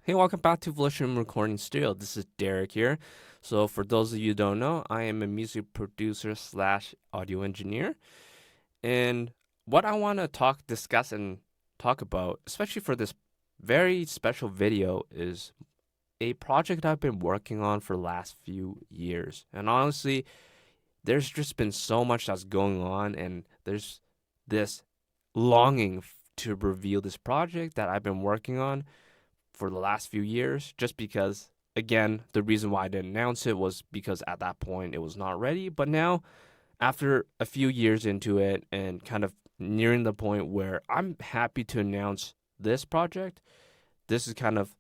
Hey, welcome back to Volition Recording Studio. This is Derek here. So, for those of you who don't know, I am a music producer slash audio engineer. And what I want to discuss, and talk about, especially for this very special video, is a project I've been working on for the last few years. And honestly, there's just been so much that's going on, and there's this longing to reveal this project that I've been working on for the last few years, just because, again, the reason why I didn't announce it was because at that point it was not ready. But now, after a few years into it and kind of nearing the point where I'm happy to announce this project, this is kind of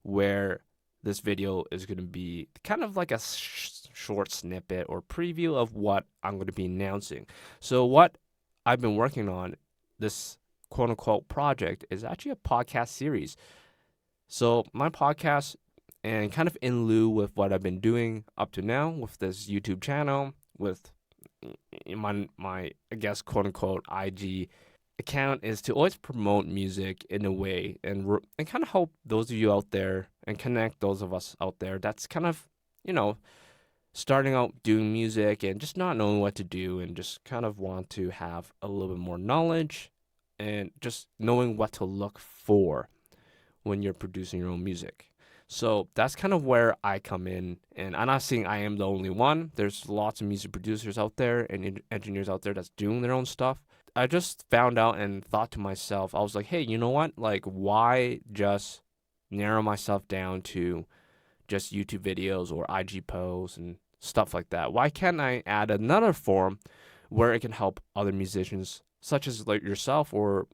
where this video is going to be kind of like a short snippet or preview of what I'm going to be announcing. So, what I've been working on, this quote unquote project, is actually a podcast series. So my podcast, and kind of in lieu with what I've been doing up to now with this YouTube channel, with my I guess quote unquote IG account, is to always promote music in a way and kind of help those of you out there and connect those of us out there that's kind of, starting out doing music and just not knowing what to do and just kind of want to have a little bit more knowledge and just knowing what to look for when you're producing your own music. So that's kind of where I come in. And I'm not saying I am the only one. There's lots of music producers out there and engineers out there that's doing their own stuff. I just found out and thought to myself, I was like, hey, you know what? Like, why just narrow myself down to just YouTube videos or IG posts and stuff like that? Why can't I add another form where it can help other musicians, such as like yourself or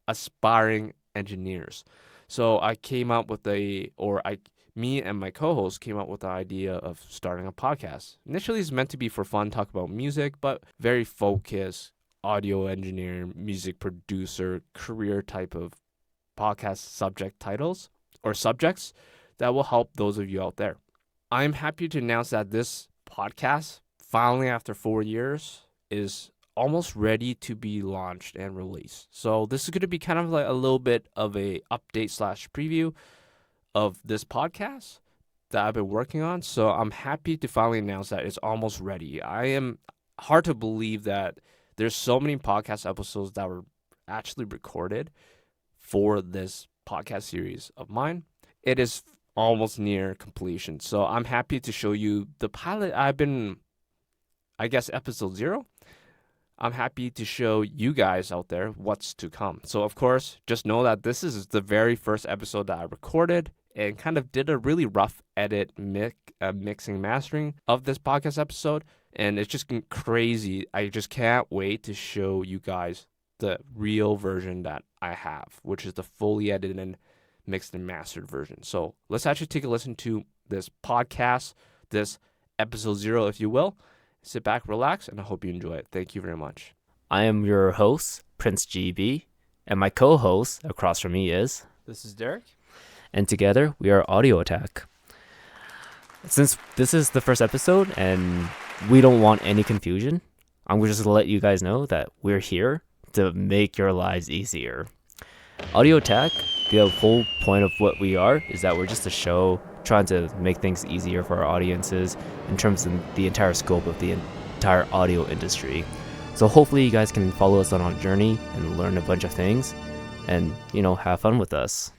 aspiring engineers? So I came up with me and my co-host came up with the idea of starting a podcast. Initially, it's meant to be for fun, talk about music, but very focused audio engineer, music producer, career type of podcast subject titles or subjects that will help those of you out there. I'm happy to announce that this podcast, finally after 4 years, is almost ready to be launched and released. So this is going to be kind of like a little bit of a update slash preview of this podcast that I've been working on. So I'm happy to finally announce that it's almost ready. I am hard to believe that there's so many podcast episodes that were actually recorded for this podcast series of mine. It is almost near completion. So I'm happy to show you the pilot. Episode 0. I'm happy to show you guys out there what's to come. So, of course, just know that this is the very first episode that I recorded and kind of did a really rough edit, mixing, mastering of this podcast episode. And it's just crazy. I just can't wait to show you guys the real version that I have, which is the fully edited and mixed and mastered version. So let's actually take a listen to this podcast, this episode 0, if you will. Sit back, relax, and I hope you enjoy it. Thank you very much. I am your host, Prince GB, and my co-host across from me is... This is Derek. And together, we are Audio Attack. Since this is the first episode and we don't want any confusion, I'm just going to let you guys know that we're here to make your lives easier. Audio Attack, the whole point of what we are is that we're just a show trying to make things easier for our audiences in terms of the entire scope of the entire audio industry. So hopefully you guys can follow us on our journey and learn a bunch of things and, have fun with us.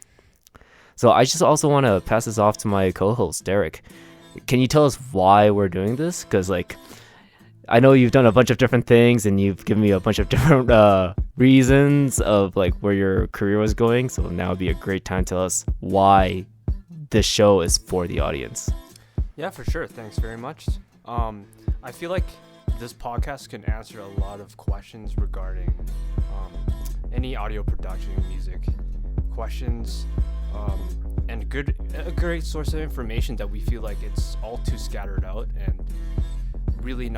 So I just also want to pass this off to my co-host, Derek. Can you tell us why we're doing this? Because, I know you've done a bunch of different things and you've given me a bunch of different reasons of, where your career was going. So now would be a great time to tell us why this show is for the audience. Yeah, for sure. Thanks very much. I feel like this podcast can answer a lot of questions regarding any audio production and music questions, and a great source of information that we feel like it's all too scattered out and really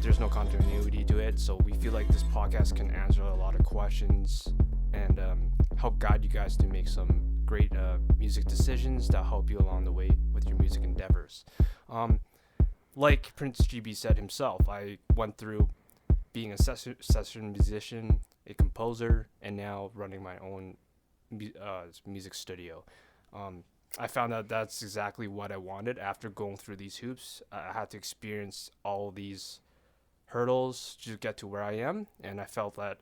there's no continuity to it. So we feel like this podcast can answer a lot of questions and help guide you guys to make some great music decisions that help you along the way with your music endeavors. Like Prince GB said himself, I went through being a session musician, a composer, and now running my own music studio. I found out that's exactly what I wanted after going through these hoops. I had to experience all these hurdles to get to where I am, and I felt that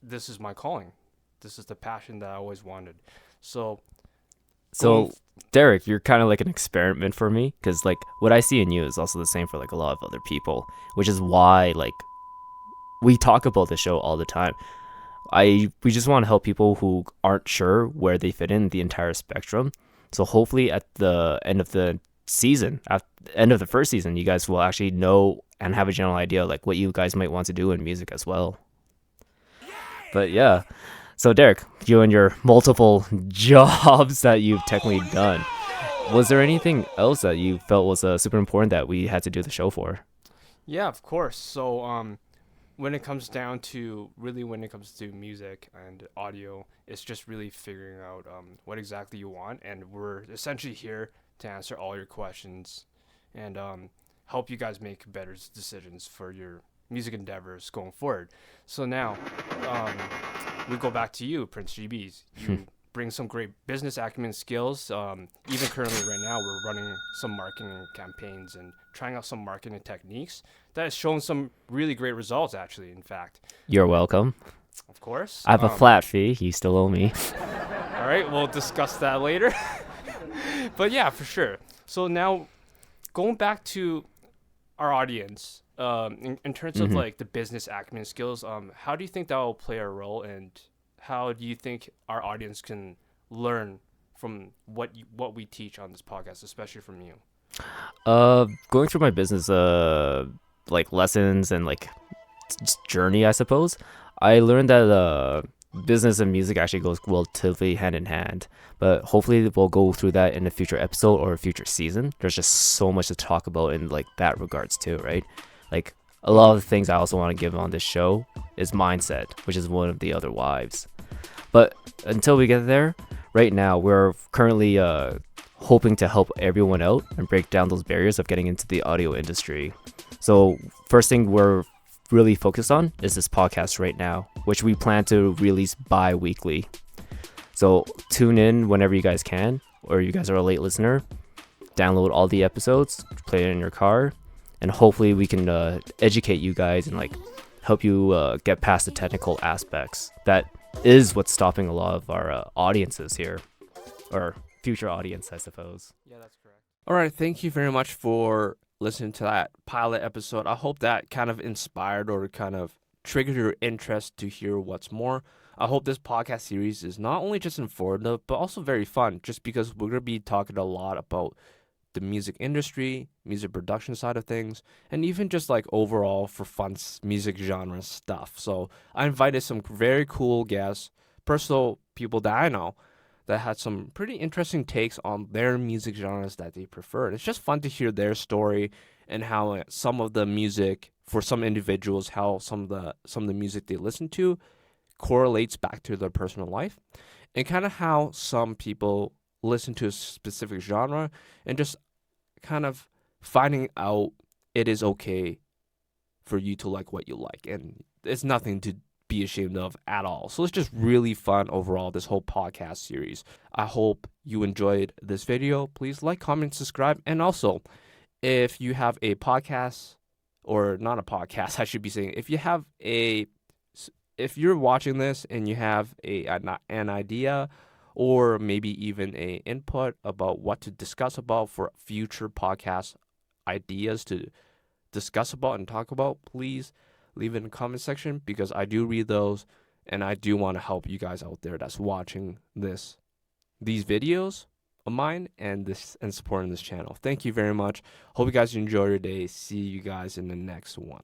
this is my calling. This is the passion that I always wanted. So, So, Derek, you're kind of like an experiment for me because like what I see in you is also the same for like a lot of other people, which is why like we talk about the show all the time. We just want to help people who aren't sure where they fit in the entire spectrum. So hopefully at the end of the season, at the end of the first season, you guys will actually know and have a general idea like what you guys might want to do in music as well. But yeah. So Derek, you and your multiple jobs that you've technically done, was there anything else that you felt was super important that we had to do the show for? yeah, of course. So, when it comes down to when it comes to music and audio, it's just really figuring out what exactly you want, and we're essentially here to answer all your questions and help you guys make better decisions for your music endeavors going forward. So now, we go back to you, Prince GBs. You bring some great business acumen skills. Even currently, right now, we're running some marketing campaigns and trying out some marketing techniques that has shown some really great results, actually, in fact. You're welcome. Of course. I have a flat fee. You still owe me. All right, we'll discuss that later. But yeah, for sure. So now, going back to our audience, in terms of like the business acumen skills, how do you think that will play a role, and how do you think our audience can learn from what we teach on this podcast, especially from you? Going through my business like lessons and like journey, I suppose, I learned that business and music actually goes relatively hand in hand. But hopefully we'll go through that in a future episode or a future season. There's just so much to talk about in like that regards too, right? Like a lot of the things I also want to give on this show is mindset, which is one of the other wives. But until we get there, right now we're currently hoping to help everyone out and break down those barriers of getting into the audio industry. So first thing we're really focused on is this podcast right now, which we plan to release bi-weekly. So tune in whenever you guys can, or you guys are a late listener, download all the episodes, play it in your car, and hopefully we can educate you guys and like help you get past the technical aspects. That is what's stopping a lot of our audiences here, or future audience, I suppose. Yeah, that's correct. All right, thank you very much for listening to that pilot episode. I hope that kind of inspired or kind of triggered your interest to hear what's more. I hope this podcast series is not only just informative, but also very fun, just because we're going to be talking a lot about the music industry, music production side of things, and even just like overall for fun music genre stuff. So I invited some very cool guests, personal people that I know, that had some pretty interesting takes on their music genres that they preferred. It's just fun to hear their story and how some of the music, for some individuals, how some of the music they listen to correlates back to their personal life, and kind of how some people listen to a specific genre and just kind of finding out it is okay for you to like what you like, and it's nothing to be ashamed of at all. So it's just really fun overall, this whole podcast series. I hope you enjoyed this video. Please like, comment, subscribe, and also if you have a podcast, or not a podcast, I should be saying, if you're watching this and you have an idea or maybe even a input about what to discuss about for future podcast ideas to discuss about and talk about, please leave it in the comment section, because I do read those and I do want to help you guys out there that's watching these videos of mine and supporting this channel. Thank you very much. Hope you guys enjoy your day. See you guys in the next one.